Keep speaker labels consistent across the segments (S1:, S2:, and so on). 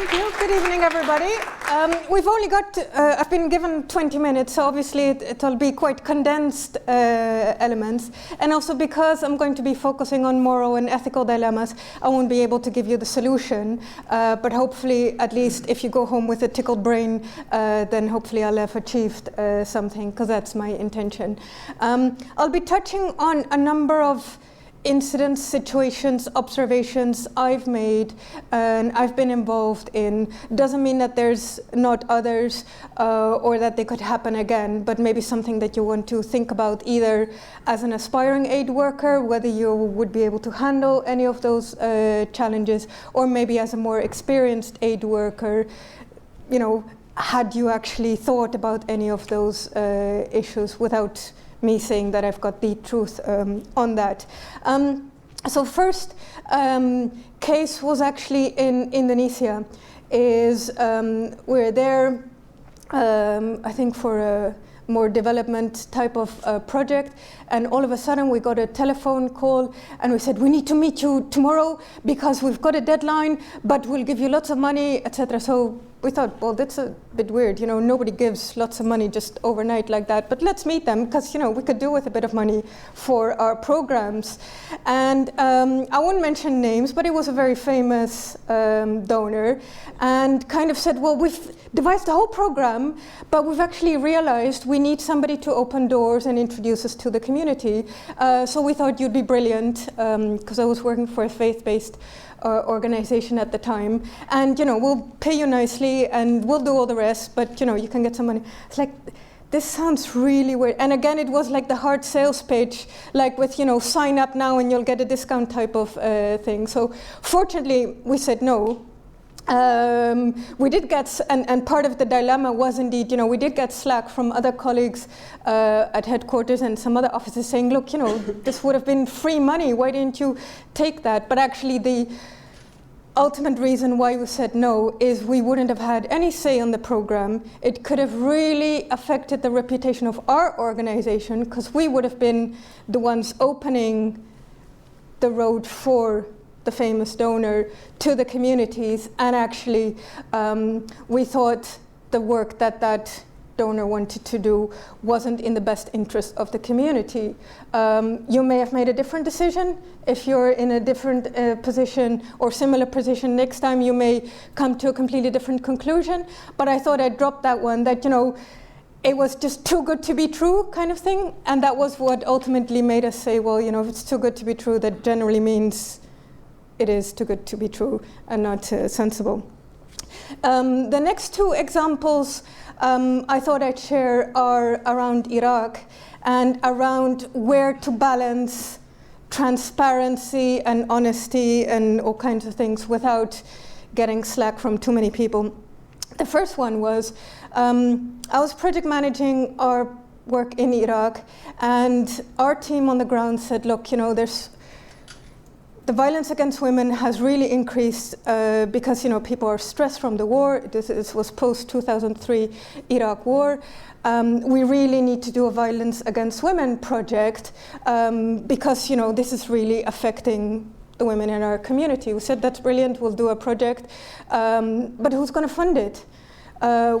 S1: Thank you. Good evening, everybody. We've only got, I've been given 20 minutes, so obviously it'll be quite condensed elements. And also because I'm going to be focusing on moral and ethical dilemmas, I won't be able to give you the solution. But hopefully, at least if you go home with a tickled brain, then hopefully I'll have achieved something, because that's my intention. I'll be touching on a number of incidents, situations, observations I've made and I've been involved in. Doesn't mean that there's not others or that they could happen again, but maybe something that you want to think about either as an aspiring aid worker, whether you would be able to handle any of those challenges, or maybe as a more experienced aid worker, you know, had you actually thought about any of those issues without me saying that I've got the truth on that. So first case was actually in Indonesia. We're there, I think for a more development type of project, and all of a sudden we got a telephone call and we said, we need to meet you tomorrow because we've got a deadline, but we'll give you lots of money, etc. So we thought, well, that's a bit weird, you know, nobody gives lots of money just overnight like that, but let's meet them because, you know, we could do with a bit of money for our programs. And I won't mention names, but it was a very famous donor, and kind of said, well, we've devised the whole program, but we've actually realized we need somebody to open doors and introduce us to the community. So we thought you'd be brilliant, because I was working for a faith-based organization at the time, and you know, we'll pay you nicely and we'll do all the rest, but you know, you can get some money. It's like, this sounds really weird. And again, it was like the hard sales pitch, like with, you know, sign up now and you'll get a discount type of thing. So fortunately we said no. We did get, and part of the dilemma was indeed, you know, we did get slack from other colleagues at headquarters and some other offices saying, look, you know, this would have been free money, why didn't you take that? But actually the ultimate reason why we said no is we wouldn't have had any say on the program. It could have really affected the reputation of our organization, because we would have been the ones opening the road for the famous donor to the communities, and actually we thought the work that that donor wanted to do wasn't in the best interest of the community. You may have made a different decision. If you're in a different position or similar position next time, you may come to a completely different conclusion. But I thought I'd drop that one, that, you know, it was just too good to be true kind of thing. And that was what ultimately made us say, well, you know, if it's too good to be true, that generally means it is too good to be true and not sensible. The next two examples I thought I'd share are around Iraq and around where to balance transparency and honesty and all kinds of things without getting slack from too many people. The first one was, I was project managing our work in Iraq, and our team on the ground said, look, you know, the violence against women has really increased because, you know, people are stressed from the war. This was post-2003 Iraq war. We really need to do a violence against women project because, you know, this is really affecting the women in our community. We said, that's brilliant, we'll do a project, but who's going to fund it?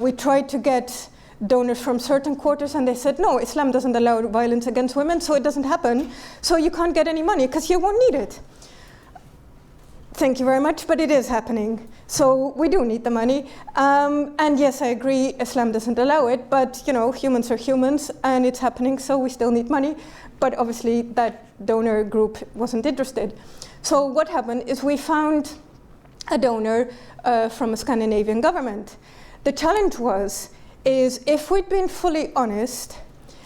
S1: We tried to get donors from certain quarters, and they said, no, Islam doesn't allow violence against women, so it doesn't happen, so you can't get any money because you won't need it. Thank you very much, but it is happening. So we do need the money. And yes, I agree, Islam doesn't allow it, but you know, humans are humans and it's happening, so we still need money. But obviously that donor group wasn't interested. So what happened is we found a donor from a Scandinavian government. The challenge is if we'd been fully honest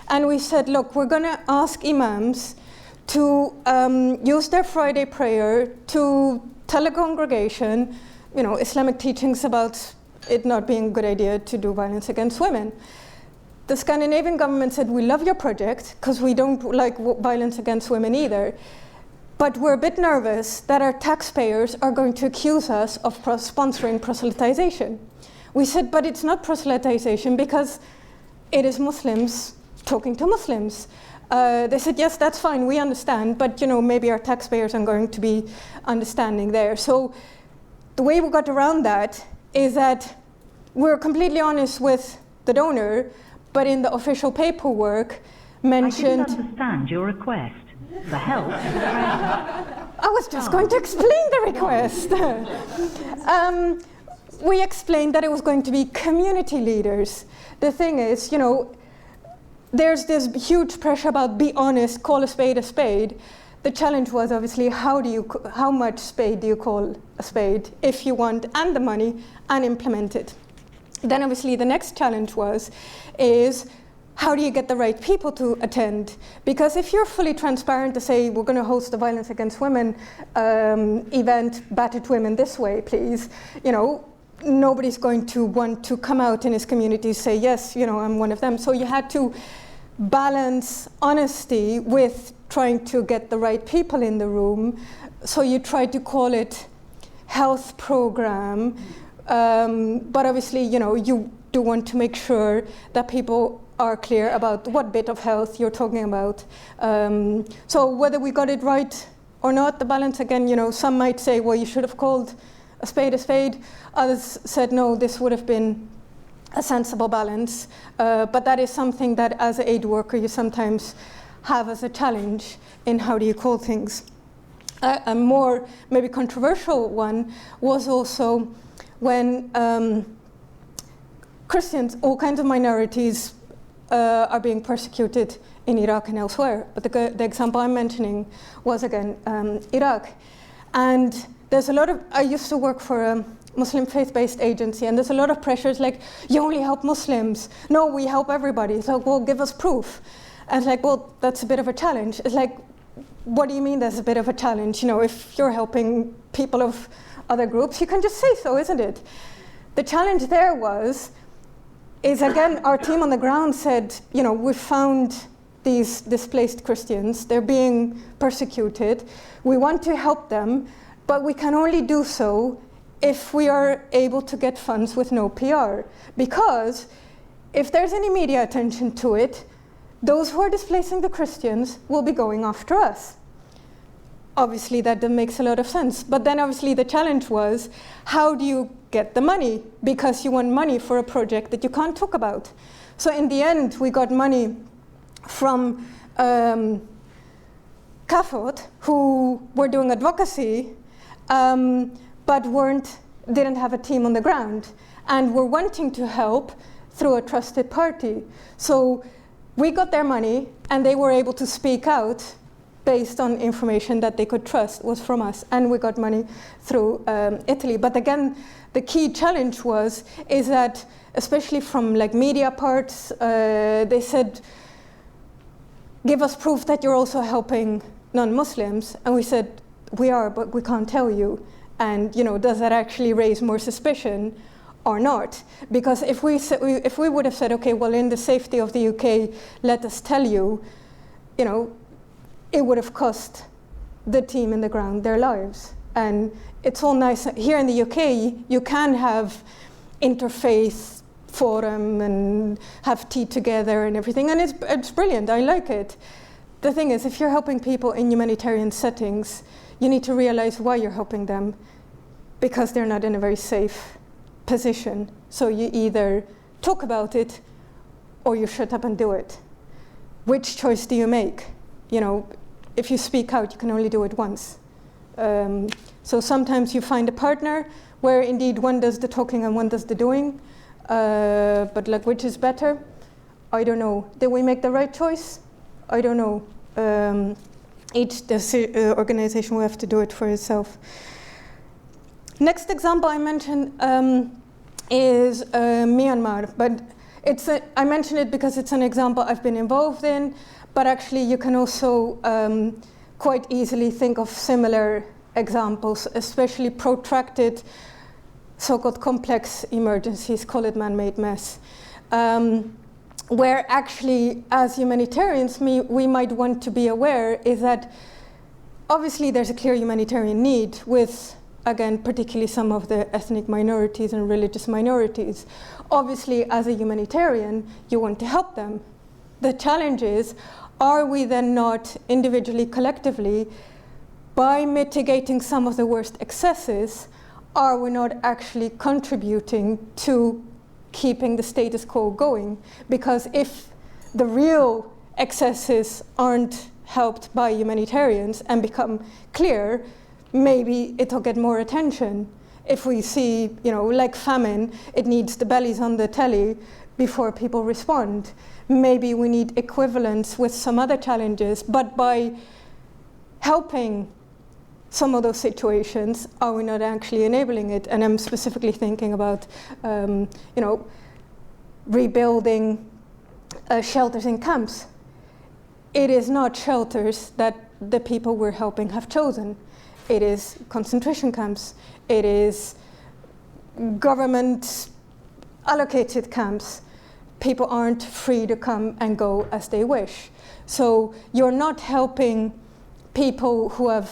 S1: and we said, look, we're gonna ask imams to use their Friday prayer to tell a congregation, you know, Islamic teachings about it not being a good idea to do violence against women. The Scandinavian government said, we love your project because we don't like violence against women either, but we're a bit nervous that our taxpayers are going to accuse us of sponsoring proselytization. We said, but it's not proselytization because it is Muslims talking to Muslims. They said, yes, that's fine, we understand, but you know, maybe our taxpayers are going to be understanding there. So the way we got around that is that we're completely honest with the donor, but in the official paperwork mentioned...
S2: I didn't understand your request. For help?
S1: I was just going to explain the request. We explained that it was going to be community leaders. The thing is, you know, there's this huge pressure about be honest, call a spade a spade. The challenge was obviously how much spade do you call a spade if you want and the money and implement it. Then obviously the next challenge is how do you get the right people to attend? Because if you're fully transparent to say we're going to host a violence against women event, battered women this way, please, you know, nobody's going to want to come out in his community and say, yes, you know, I'm one of them. So you had to balance honesty with trying to get the right people in the room. So you tried to call it health program, but obviously, you know, you do want to make sure that people are clear about what bit of health you're talking about. So whether we got it right or not, the balance again, you know, some might say, well, you should have called a spade a spade. Others said, no, this would have been a sensible balance. But that is something that as an aid worker you sometimes have as a challenge in how do you call things. A more maybe controversial one was also when Christians, all kinds of minorities, are being persecuted in Iraq and elsewhere. But the example I'm mentioning was again Iraq. And there's a lot of, I used to work for a Muslim faith-based agency, and there's a lot of pressures like, you only help Muslims. No, we help everybody. It's like, well, give us proof. And it's like, well, that's a bit of a challenge. It's like, what do you mean there's a bit of a challenge? You know, if you're helping people of other groups, you can just say so, isn't it? The challenge there is again, our team on the ground said, you know, we found these displaced Christians, they're being persecuted. We want to help them, but we can only do so if we are able to get funds with no PR. Because if there's any media attention to it, those who are displacing the Christians will be going after us. Obviously, that makes a lot of sense. But then obviously the challenge was, how do you get the money? Because you want money for a project that you can't talk about. So in the end, we got money from CAFOD, who were doing advocacy, but didn't have a team on the ground, and were wanting to help through a trusted party. So we got their money, and they were able to speak out based on information that they could trust was from us, and we got money through Italy. But again, the key challenge is that, especially from like media parts, they said, give us proof that you're also helping non-Muslims, and we said, we are, but we can't tell you. And you know, does that actually raise more suspicion or not? Because if we would have said, okay, well, in the safety of the UK, let us tell you, you know, it would have cost the team in the ground their lives. And it's all nice. Here in the UK, you can have interfaith forum and have tea together and everything, and it's brilliant, I like it. The thing is, if you're helping people in humanitarian settings, you need to realize why you're helping them, because they're not in a very safe position. So you either talk about it or you shut up and do it. Which choice do you make? You know, if you speak out, you can only do it once. So sometimes you find a partner where indeed one does the talking and one does the doing, but like which is better? I don't know. Did we make the right choice? I don't know. Each organization will have to do it for itself. Next example I mentioned is Myanmar, but I mention it because it's an example I've been involved in, but actually you can also quite easily think of similar examples, especially protracted so-called complex emergencies, call it man-made mess, where actually as humanitarians we might want to be aware is that obviously there's a clear humanitarian need with, again, particularly some of the ethnic minorities and religious minorities. Obviously, as a humanitarian, you want to help them. The challenge is, are we then not individually, collectively, by mitigating some of the worst excesses, are we not actually contributing to keeping the status quo going? Because if the real excesses aren't helped by humanitarians and become clear, maybe it'll get more attention. If we see, like famine, it needs the bellies on the telly before people respond. Maybe we need equivalents with some other challenges, but by helping some of those situations, are we not actually enabling it? And I'm specifically thinking about, rebuilding shelters in camps. It is not shelters that the people we're helping have chosen. It is concentration camps. It is government allocated camps. People aren't free to come and go as they wish. So you're not helping people who have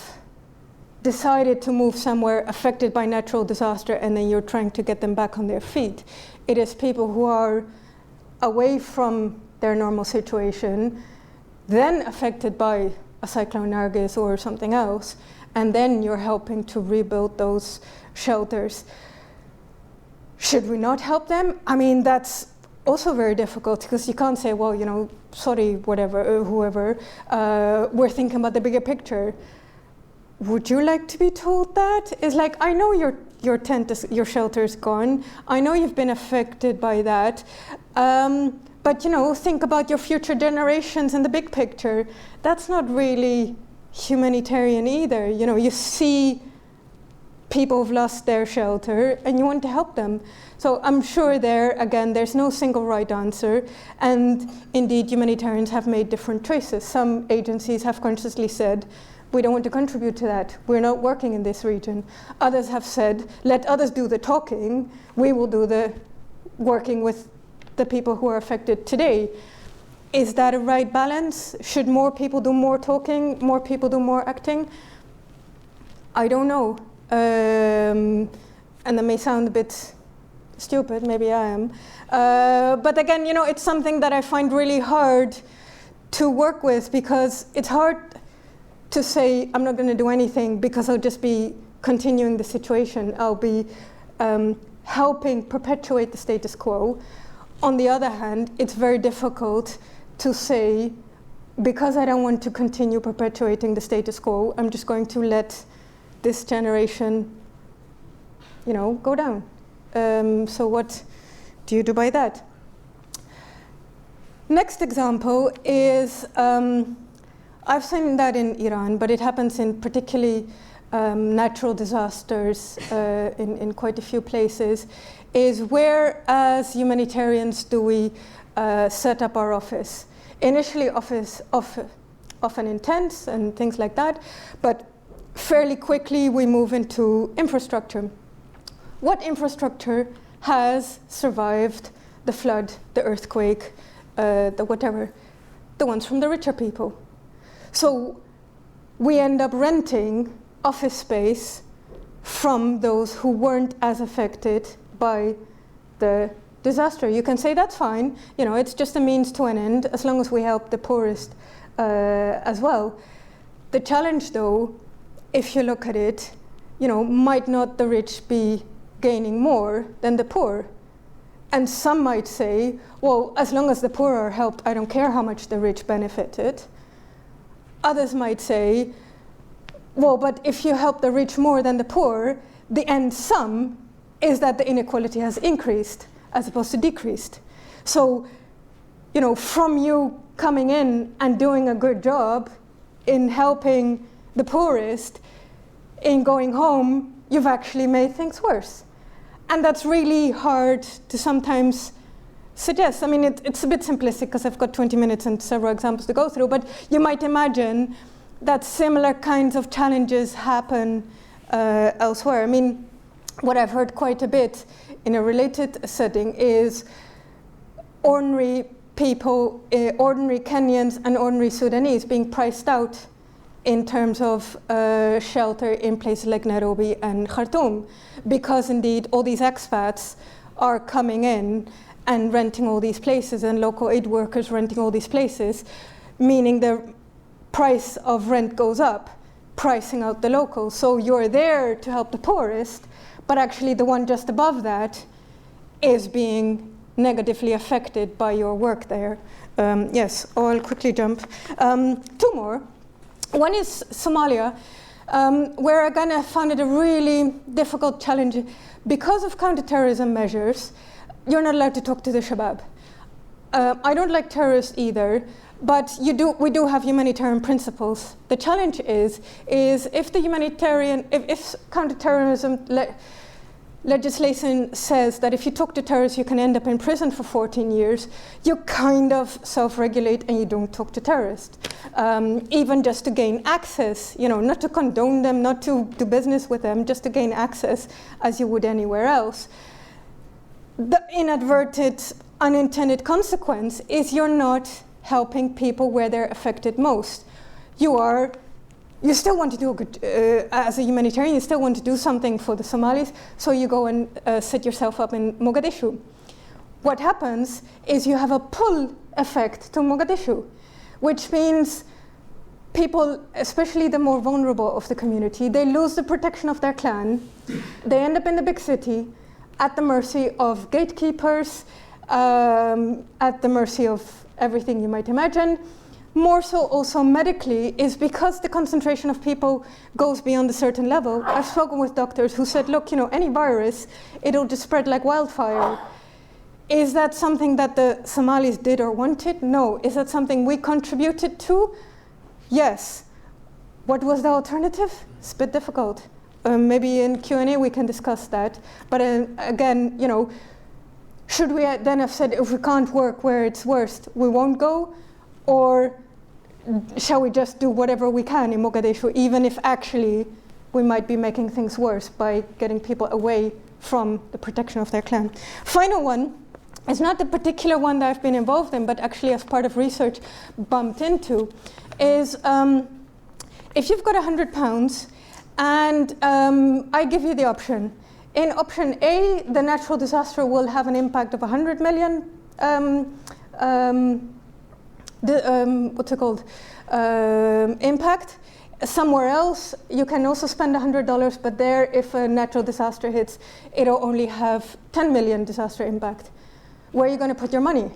S1: decided to move somewhere affected by natural disaster, and then you're trying to get them back on their feet. It is people who are away from their normal situation, then affected by a cyclone Nargis or something else, and then you're helping to rebuild those shelters. Should we not help them? I mean, that's also very difficult, because you can't say, well, sorry, whatever, whoever, we're thinking about the bigger picture. Would you like to be told that? It's like, I know your tent is, your shelter is gone. I know you've been affected by that. But think about your future generations in the big picture. That's not really humanitarian either. You see people who've lost their shelter and you want to help them. So I'm sure there's no single right answer. And indeed, humanitarians have made different choices. Some agencies have consciously said, we don't want to contribute to that. We're not working in this region. Others have said, let others do the talking. We will do the working with the people who are affected today. Is that a right balance? Should more people do more talking, more people do more acting? I don't know. And that may sound a bit stupid, maybe I am. But again, it's something that I find really hard to work with, because it's hard to say I'm not going to do anything because I'll just be continuing the situation. I'll be helping perpetuate the status quo. On the other hand, it's very difficult to say, because I don't want to continue perpetuating the status quo, I'm just going to let this generation, go down. So what do you do by that? Next example is, I've seen that in Iran, but it happens in particularly natural disasters in quite a few places, is where as humanitarians do we set up our office. Initially often in tents and things like that, but fairly quickly we move into infrastructure. What infrastructure has survived the flood, the earthquake, the whatever? The ones from the richer people. So we end up renting office space from those who weren't as affected by the disaster. You can say that's fine, it's just a means to an end, as long as we help the poorest as well. The challenge though, if you look at it, might not the rich be gaining more than the poor? And some might say, well, as long as the poor are helped, I don't care how much the rich benefited. Others might say, well, but if you help the rich more than the poor, the end sum is that the inequality has increased as opposed to decreased. So, from you coming in and doing a good job in helping the poorest, in going home, you've actually made things worse. And that's really hard to sometimes suggest. I mean, it's a bit simplistic because I've got 20 minutes and several examples to go through, but you might imagine that similar kinds of challenges happen elsewhere. I mean, what I've heard quite a bit in a related setting is ordinary people, ordinary Kenyans and ordinary Sudanese being priced out in terms of shelter in places like Nairobi and Khartoum, because indeed all these expats are coming in and renting all these places, and local aid workers renting all these places, meaning the price of rent goes up, pricing out the locals. So you're there to help the poorest, but actually the one just above that is being negatively affected by your work there. Yes, I'll quickly jump. Two more. One is Somalia, where again I found it a really difficult challenge. Because of counterterrorism measures, you're not allowed to talk to the Shabab. I don't like terrorists either, but we do have humanitarian principles. The challenge is if the humanitarian, if counterterrorism legislation says that if you talk to terrorists you can end up in prison for 14 years, you kind of self-regulate and you don't talk to terrorists. Even just to gain access, not to condone them, not to do business with them, just to gain access as you would anywhere else. The inadvertent, unintended consequence is you're not helping people where they're affected most. You still want to do a good, as a humanitarian, you still want to do something for the Somalis, so you go and set yourself up in Mogadishu. What happens is you have a pull effect to Mogadishu, which means people, especially the more vulnerable of the community, they lose the protection of their clan. They end up in the big city at the mercy of gatekeepers, at the mercy of everything you might imagine. More so also medically is because the concentration of people goes beyond a certain level. I've spoken with doctors who said, look, any virus, it'll just spread like wildfire. Is that something that the Somalis did or wanted? No. Is that something we contributed to? Yes. What was the alternative? It's a bit difficult. Maybe in Q&A we can discuss that. But again, should we then have said if we can't work where it's worst, we won't go? Or shall we just do whatever we can in Mogadishu, even if actually we might be making things worse by getting people away from the protection of their clan? Final one is not the particular one that I've been involved in, but actually as part of research bumped into, is if you've got £100 and I give you the option. In option A, the natural disaster will have an impact of 100 million impact. Somewhere else, you can also spend $100, but there, if a natural disaster hits, it'll only have 10 million disaster impact. Where are you going to put your money?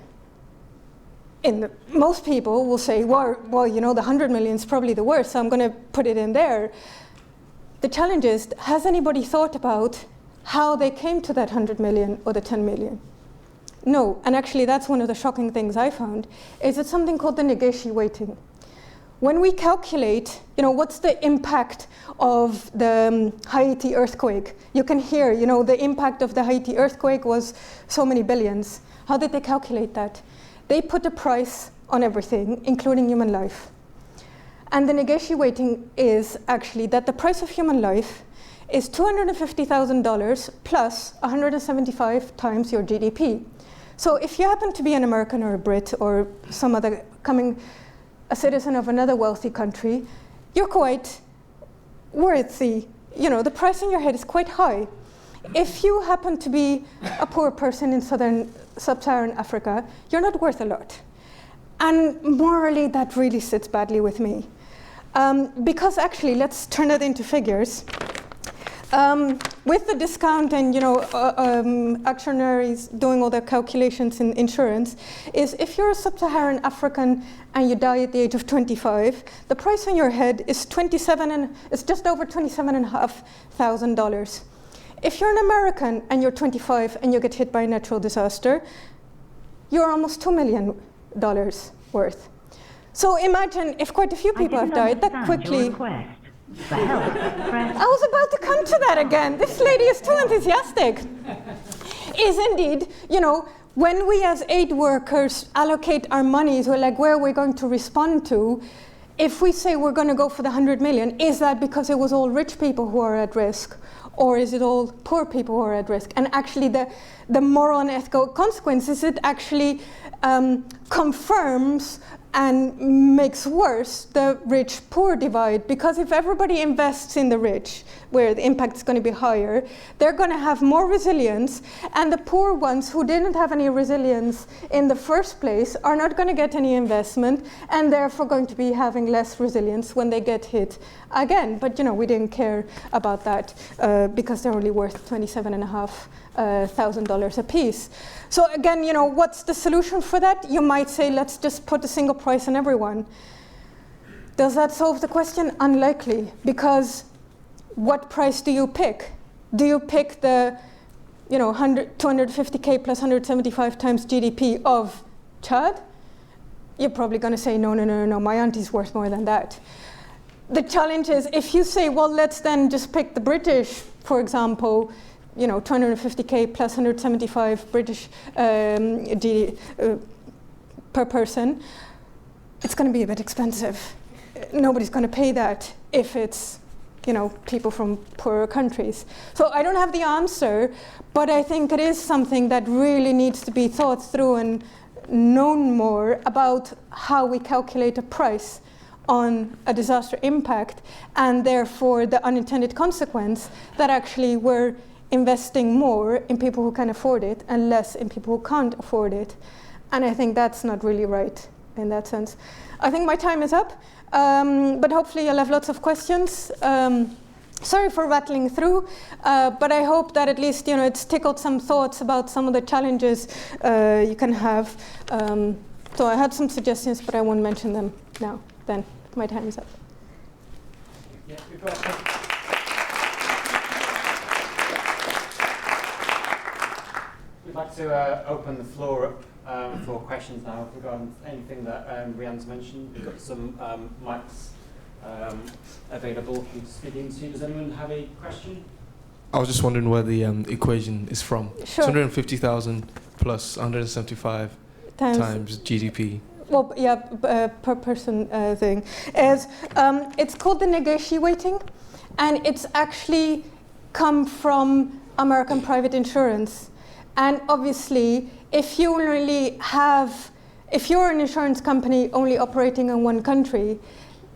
S1: Most people will say, well, the 100 million is probably the worst, so I'm going to put it in there. The challenge is, has anybody thought about how they came to that 100 million or the 10 million? No, and actually that's one of the shocking things I found, is it's something called the Negeshi weighting. When we calculate, what's the impact of the Haiti earthquake? You can hear, the impact of the Haiti earthquake was so many billions. How did they calculate that? They put a price on everything, including human life. And the Negeshi weighting is actually that the price of human life is $250,000 plus 175 times your GDP. So if you happen to be an American or a Brit or some other a citizen of another wealthy country, you're quite worthy. The price in your head is quite high. If you happen to be a poor person in sub-Saharan Africa, you're not worth a lot. And morally, that really sits badly with me. Because actually, let's turn that into figures. With the discount and actuaries doing all their calculations in insurance, is if you're a sub-Saharan African and you die at the age of 25, the price on your head is just over $27,500. If you're an American and you're 25 and you get hit by a natural disaster, you're almost $2 million worth. So imagine if quite a few people have died that quickly.
S2: For help, press.
S1: I was about to come to that again. This lady is too enthusiastic. Is indeed, when we as aid workers allocate our monies, we're like, where are we going to respond to? If we say we're going to go for the 100 million, is that because it was all rich people who are at risk? Or is it all poor people who are at risk? And actually the moral and ethical consequences, it actually confirms and makes worse the rich-poor divide, because if everybody invests in the rich, where the impact is going to be higher, they're going to have more resilience, and the poor ones who didn't have any resilience in the first place are not going to get any investment, and therefore going to be having less resilience when they get hit again. But we didn't care about that because they're only worth $27,500 a piece. So again, what's the solution for that? You might say, let's just put a single price on everyone. Does that solve the question? Unlikely, because what price do you pick? Do you pick the 250K plus 175 times GDP of Chad? You're probably going to say, no, my auntie's worth more than that. The challenge is, if you say, well, let's then just pick the British, for example, 250K plus 175 British per person, it's going to be a bit expensive. Nobody's going to pay that if it's people from poorer countries. So I don't have the answer, but I think it is something that really needs to be thought through and known more about how we calculate a price on a disaster impact, and therefore the unintended consequence that actually we're investing more in people who can afford it and less in people who can't afford it. And I think that's not really right in that sense. I think my time is up, but hopefully you'll have lots of questions. Sorry for rattling through, but I hope that at least it's tickled some thoughts about some of the challenges you can have. So I had some suggestions, but I won't mention them now. Then my time is up.
S3: Yeah, we'd like to open the floor up for questions now regarding anything that Rianne's mentioned. We've got some mics available for you to speak into. Does anyone have a question?
S4: I was just wondering where the equation is from.
S1: Sure.
S4: 250,000 plus 175 times GDP.
S1: Well, yeah, per person thing. It's called the Negeshi weighting, and it's actually come from American private insurance. And obviously, if you're an insurance company only operating in one country,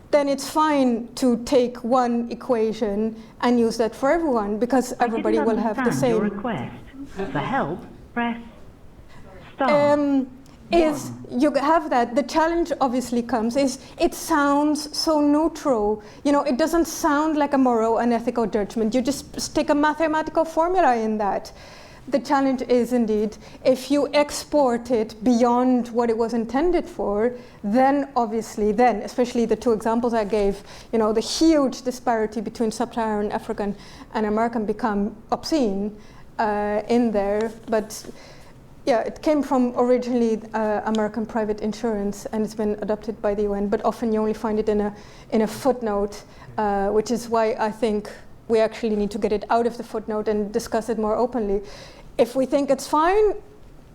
S1: then it's fine to take one equation and use that for everyone, because everybody will have the same.
S2: Your request. For help, press star.
S1: You have that. The challenge obviously comes is it sounds so neutral. It doesn't sound like a moral and ethical judgment. You just stick a mathematical formula in that. The challenge is indeed, if you export it beyond what it was intended for, then obviously, especially the two examples I gave, the huge disparity between sub-Saharan African and American become obscene in there. But yeah, it came from originally American private insurance, and it's been adopted by the UN, but often you only find it in a footnote, which is why I think we actually need to get it out of the footnote and discuss it more openly. If we think it's fine,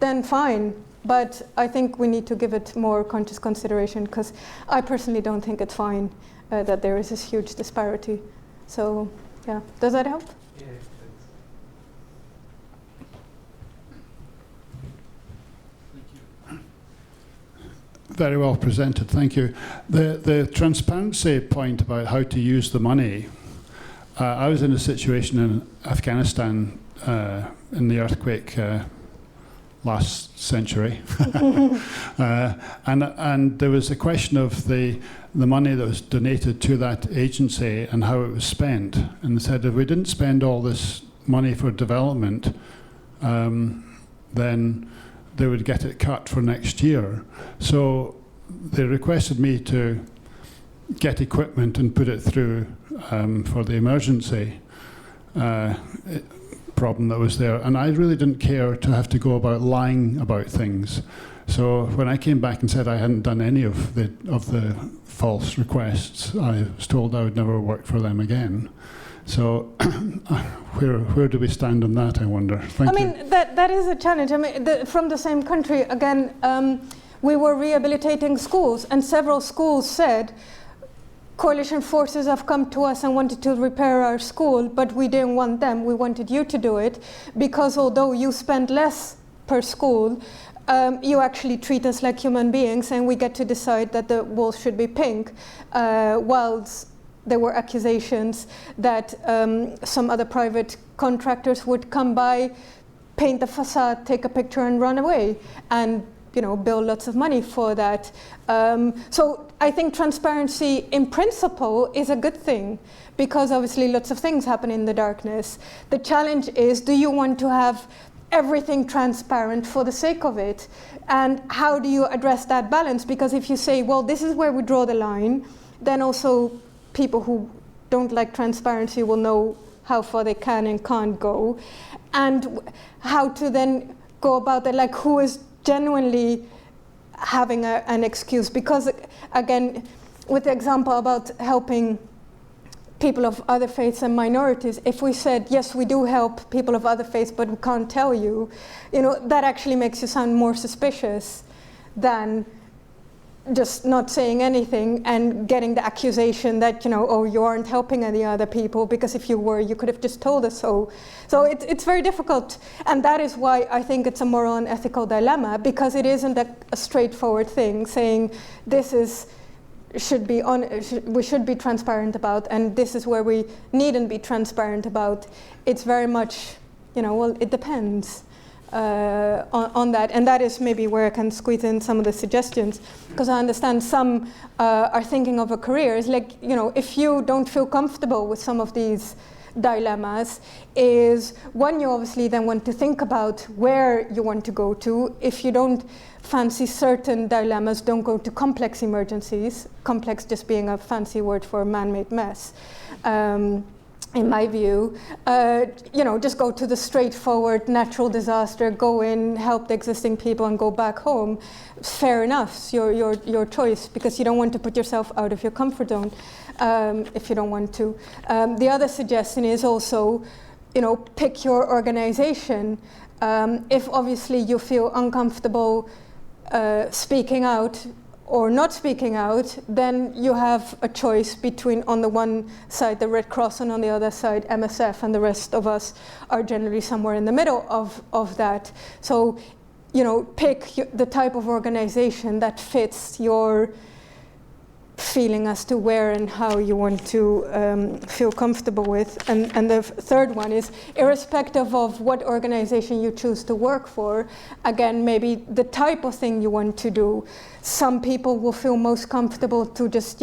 S1: then fine. But I think we need to give it more conscious consideration, because I personally don't think it's fine that there is this huge disparity. So, yeah, does that help?
S4: Yeah,
S5: Very well presented, thank you. The transparency point about how to use the money, I was in a situation in Afghanistan in the earthquake last century, and there was a question of the money that was donated to that agency and how it was spent. And they said if we didn't spend all this money for development, then they would get it cut for next year. So they requested me to get equipment and put it through for the emergency problem that was there. And I really didn't care to have to go about lying about things. So when I came back and said I hadn't done any of the false requests, I was told I would never work for them again. So where do we stand on that, I wonder? Thank you.
S1: I mean, that is a challenge. I mean, from the same country, again, we were rehabilitating schools, and several schools said, coalition forces have come to us and wanted to repair our school, but we didn't want them. We wanted you to do it, because although you spent less per school, you actually treat us like human beings, and we get to decide that the walls should be pink, whilst there were accusations that some other private contractors would come by, paint the facade, take a picture and run away, and bill lots of money for that. So I think transparency in principle is a good thing, because obviously lots of things happen in the darkness. The challenge is, do you want to have everything transparent for the sake of it? And how do you address that balance? Because if you say, well, this is where we draw the line, then also people who don't like transparency will know how far they can and can't go. And how to then go about that, like who is genuinely having an excuse. Because again, with the example about helping people of other faiths and minorities, if we said, yes, we do help people of other faiths, but we can't tell you, that actually makes you sound more suspicious than just not saying anything and getting the accusation that, oh, you aren't helping any other people, because if you were, you could have just told us so. So it's very difficult, and that is why I think it's a moral and ethical dilemma, because it isn't a straightforward thing saying this is we should be transparent about, and this is where we needn't be transparent about. It's very much, well, it depends on that, and that is maybe where I can squeeze in some of the suggestions, because I understand some are thinking of a career. It's like, if you don't feel comfortable with some of these dilemmas, is one, you obviously then want to think about where you want to go to. If you don't fancy certain dilemmas, don't go to complex emergencies, complex just being a fancy word for a man-made mess. In my view, just go to the straightforward natural disaster, go in, help the existing people and go back home. Fair enough, it's your choice, because you don't want to put yourself out of your comfort zone if you don't want to. The other suggestion is also, pick your organization. If obviously you feel uncomfortable speaking out or not speaking out, then you have a choice between, on the one side, the Red Cross, and on the other side, MSF, and the rest of us are generally somewhere in the middle of that. So, pick the type of organization that fits your feeling as to where and how you want to feel comfortable with. And the third one is, irrespective of what organization you choose to work for, again, maybe the type of thing you want to do. Some people will feel most comfortable to just,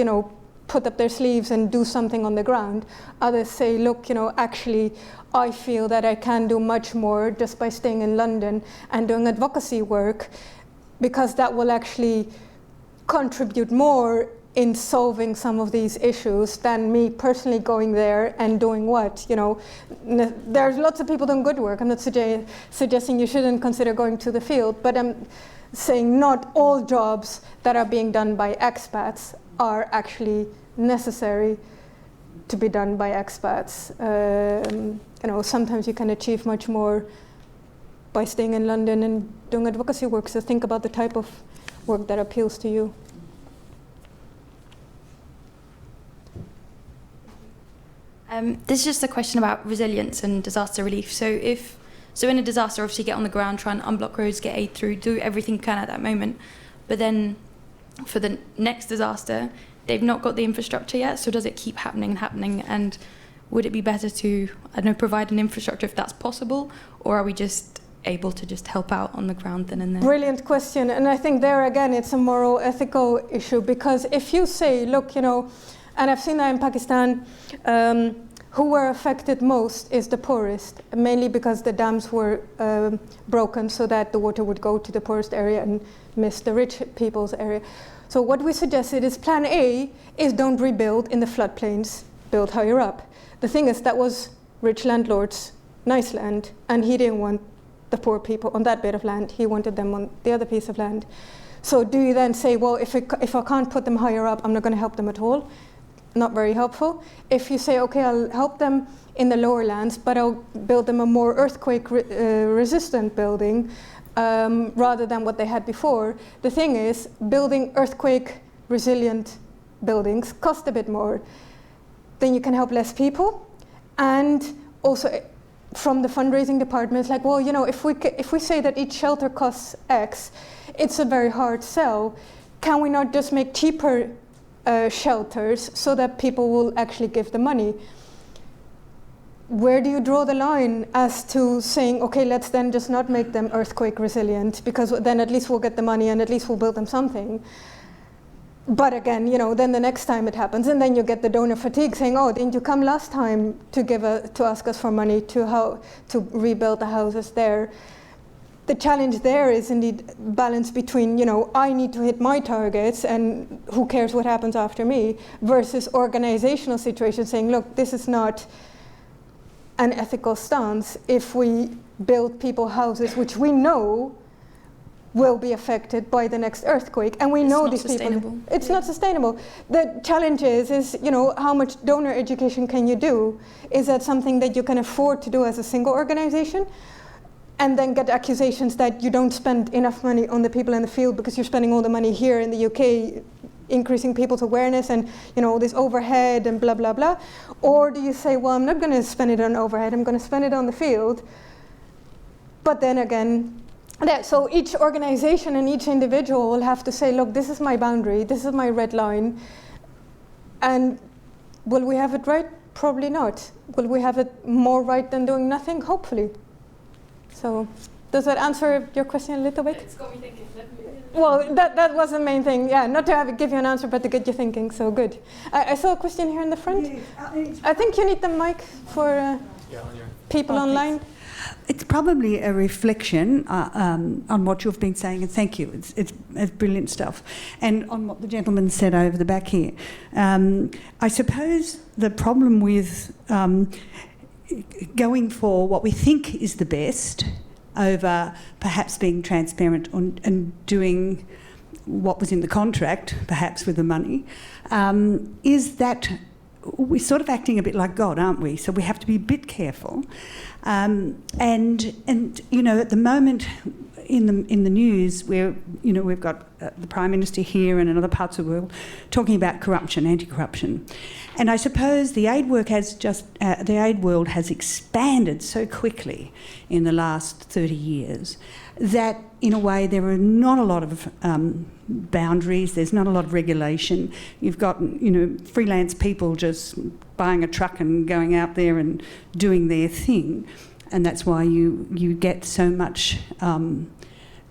S1: put up their sleeves and do something on the ground. Others say, look, actually, I feel that I can do much more just by staying in London and doing advocacy work, because that will actually contribute more in solving some of these issues than me personally going there and doing what, There's lots of people doing good work. I'm not suggesting you shouldn't consider going to the field, but I'm saying not all jobs that are being done by expats are actually necessary to be done by expats. Sometimes you can achieve much more by staying in London and doing advocacy work, so think about the type of work that appeals to you.
S6: This is just a question about resilience and disaster relief. So in a disaster, obviously get on the ground, try and unblock roads, get aid through, do everything you can at that moment. But then for the next disaster, they've not got the infrastructure yet, so does it keep happening? And would it be better to, provide an infrastructure if that's possible, or are we just able to just help out on the ground then and there?
S1: Brilliant question, and I think there again it's a moral, ethical issue, because if you say, look, and I've seen that in Pakistan, who were affected most is the poorest, mainly because the dams were broken so that the water would go to the poorest area and miss the rich people's area. So what we suggested is plan A is don't rebuild in the floodplains, build higher up. The thing is, that was rich landlords, nice land, and he didn't want the poor people on that bit of land, he wanted them on the other piece of land. So do you then say, well, if I can't put them higher up, I'm not going to help them at all? Not very helpful. If you say, okay, I'll help them in the lower lands, but I'll build them a more earthquake resistant building rather than what they had before. The thing is, building earthquake resilient buildings cost a bit more. Then you can help less people, and also from the fundraising department, it's like, well, you know, if we say that each shelter costs X, it's a very hard sell. Can we not just make cheaper shelters so that people will actually give the money? Where do you draw the line as to saying, okay, let's then just not make them earthquake resilient, because then at least we'll get the money and at least we'll build them something. But again, you know, then the next time it happens, and then you get the donor fatigue saying, oh, didn't you come last time to ask us for money to rebuild the houses there? The challenge there is indeed balance between, you know, I need to hit my targets and who cares what happens after me, versus organizational situations saying, look, this is not an ethical stance if we build people houses which we know will be affected by the next earthquake, and we know these people. It's not sustainable. The challenge is, you know, how much donor education can you do? Is that something that you can afford to do as a single organization? And then get accusations that you don't spend enough money on the people in the field because you're spending all the money here in the UK, increasing people's awareness and, you know, this overhead and blah, blah, blah. Or do you say, well, I'm not going to spend it on overhead, I'm going to spend it on the field. But then again, so each organization and each individual will have to say, look, this is my boundary, this is my red line. And will we have it right? Probably not. Will we have it more right than doing nothing? Hopefully. So does that answer your question a little bit?
S6: It's got me thinking.
S1: Well, that was the main thing. Yeah, not to give you an answer, but to get you thinking. So good. I saw a question here in the front. I think you need the mic for people online.
S7: It's probably a reflection on what you've been saying, and thank you. It's brilliant stuff. And on what the gentleman said over the back here. I suppose the problem with going for what we think is the best over perhaps being transparent and doing what was in the contract, perhaps with the money, is that we're sort of acting a bit like God, aren't we? So we have to be a bit careful. And you know, at the moment in the news, where, you know, we've got the Prime Minister here and in other parts of the world talking about corruption, anti-corruption. And I suppose the aid work has the aid world has expanded so quickly in the last 30 years that, in a way, there are not a lot of boundaries. There's not a lot of regulation. You've got, you know, freelance people just buying a truck and going out there and doing their thing, and that's why you get so much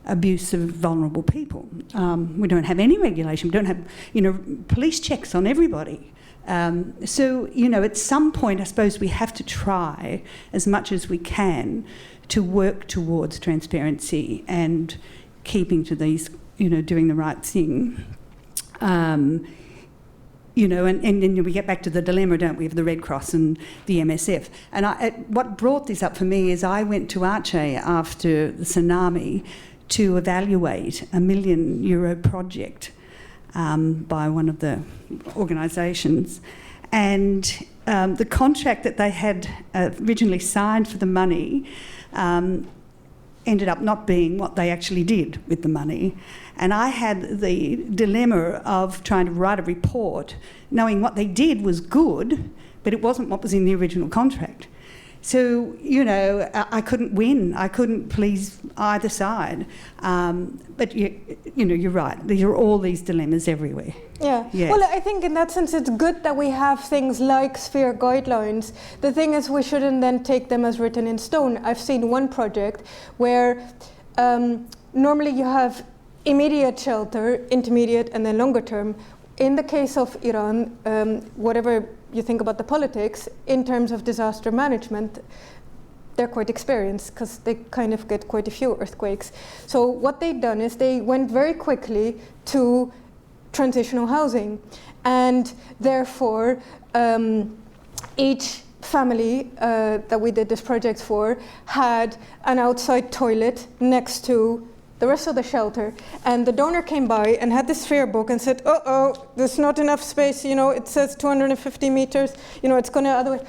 S7: abuse of vulnerable people. We don't have any regulation. We don't have, you know, police checks on everybody. So, you know, at some point, I suppose we have to try as much as we can to work towards transparency and keeping to these, you know, doing the right thing. You know, and then we get back to the dilemma, don't we, of the Red Cross and the MSF. And what brought this up for me is I went to Aceh after the tsunami to evaluate a €1 million project by one of the organisations. And the contract that they had originally signed for the money ended up not being what they actually did with the money. And I had the dilemma of trying to write a report, knowing what they did was good, but it wasn't what was in the original contract. So, you know, I couldn't win. I couldn't please either side. But, you know, you're right. There are all these dilemmas everywhere.
S1: Yeah.
S7: Yes.
S1: Well, I think in that sense it's good that we have things like Sphere guidelines. The thing is, we shouldn't then take them as written in stone. I've seen one project where normally you have immediate shelter, intermediate, and then longer term. In the case of Iran, whatever you think about the politics, in terms of disaster management, they're quite experienced because they kind of get quite a few earthquakes. So what they've done is they went very quickly to transitional housing, and therefore each family that we did this project for had an outside toilet next to the rest of the shelter, and the donor came by and had this Sphere book and said, oh, there's not enough space, you know, it says 250 meters, you know, it's gonna otherwise.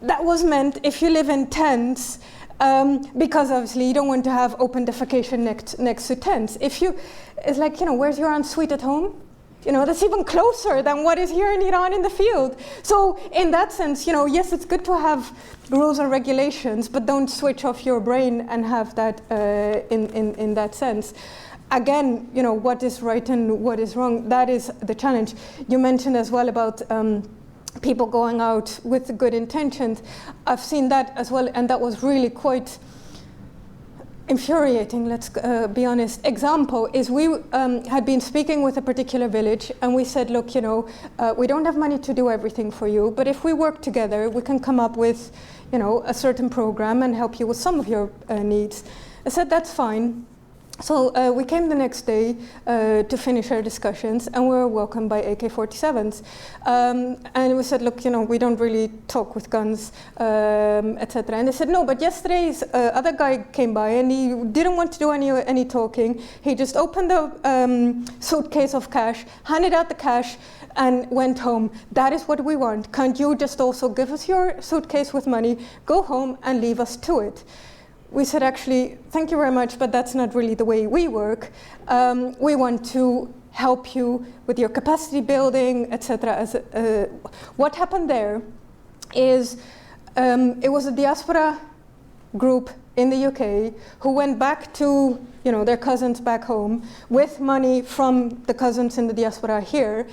S1: That was meant if you live in tents, because obviously you don't want to have open defecation next to tents. It's like, you know, where's your ensuite at home? You know, that's even closer than what is here in Iran in the field. So in that sense, you know, yes, it's good to have rules and regulations, but don't switch off your brain and have that in that sense. Again, you know, what is right and what is wrong, that is the challenge. You mentioned as well about people going out with good intentions. I've seen that as well, and that was really quite infuriating, let's be honest. Example is we had been speaking with a particular village, and we said, look, you know, we don't have money to do everything for you, but if we work together, we can come up with, you know, a certain program and help you with some of your needs. I said, that's fine. So we came the next day to finish our discussions, and we were welcomed by AK-47s. And we said, look, you know, we don't really talk with guns, etc. And they said, no, but yesterday's other guy came by, and he didn't want to do any talking. He just opened the suitcase of cash, handed out the cash, and went home. That is what we want. Can't you just also give us your suitcase with money, go home, and leave us to it? We said, actually, thank you very much, but that's not really the way we work. We want to help you with your capacity building, etc. What happened there is it was a diaspora group in the UK who went back to, you know, their cousins back home with money from the cousins in the diaspora here.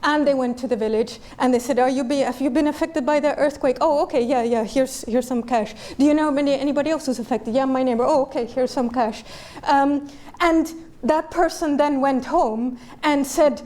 S1: And they went to the village and they said, have you been affected by the earthquake? Oh, okay, yeah, here's some cash. Do you know anybody else who's affected? Yeah, my neighbor. Oh, okay, here's some cash. And that person then went home and said,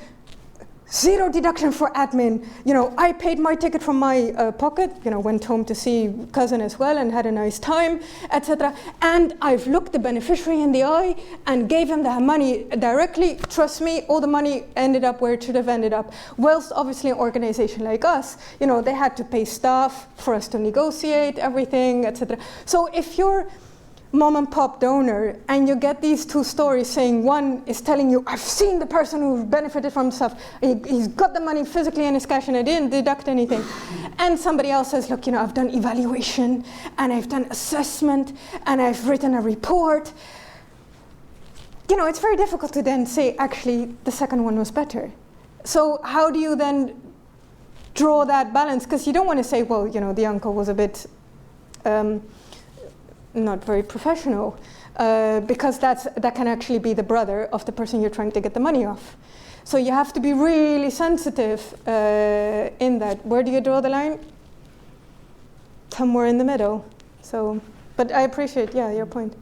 S1: 0 deduction for admin. You know, I paid my ticket from my pocket, you know, went home to see cousin as well and had a nice time, etc. And I've looked the beneficiary in the eye and gave him the money directly. Trust me, all the money ended up where it should have ended up. Whilst obviously an organization like us, you know, they had to pay staff for us to negotiate everything, etc. So if you're mom and pop donor and you get these two stories saying one is telling you, I've seen the person who benefited from stuff, he's got the money physically in his cash and I didn't deduct anything, and somebody else says, look, you know, I've done evaluation and I've done assessment and I've written a report, you know, it's very difficult to then say actually the second one was better. So how do you then draw that balance? Because you don't want to say, well, you know, the uncle was a bit not very professional, because that can actually be the brother of the person you're trying to get the money off. So you have to be really sensitive in that. Where do you draw the line? Somewhere in the middle. So, but I appreciate, yeah, your point.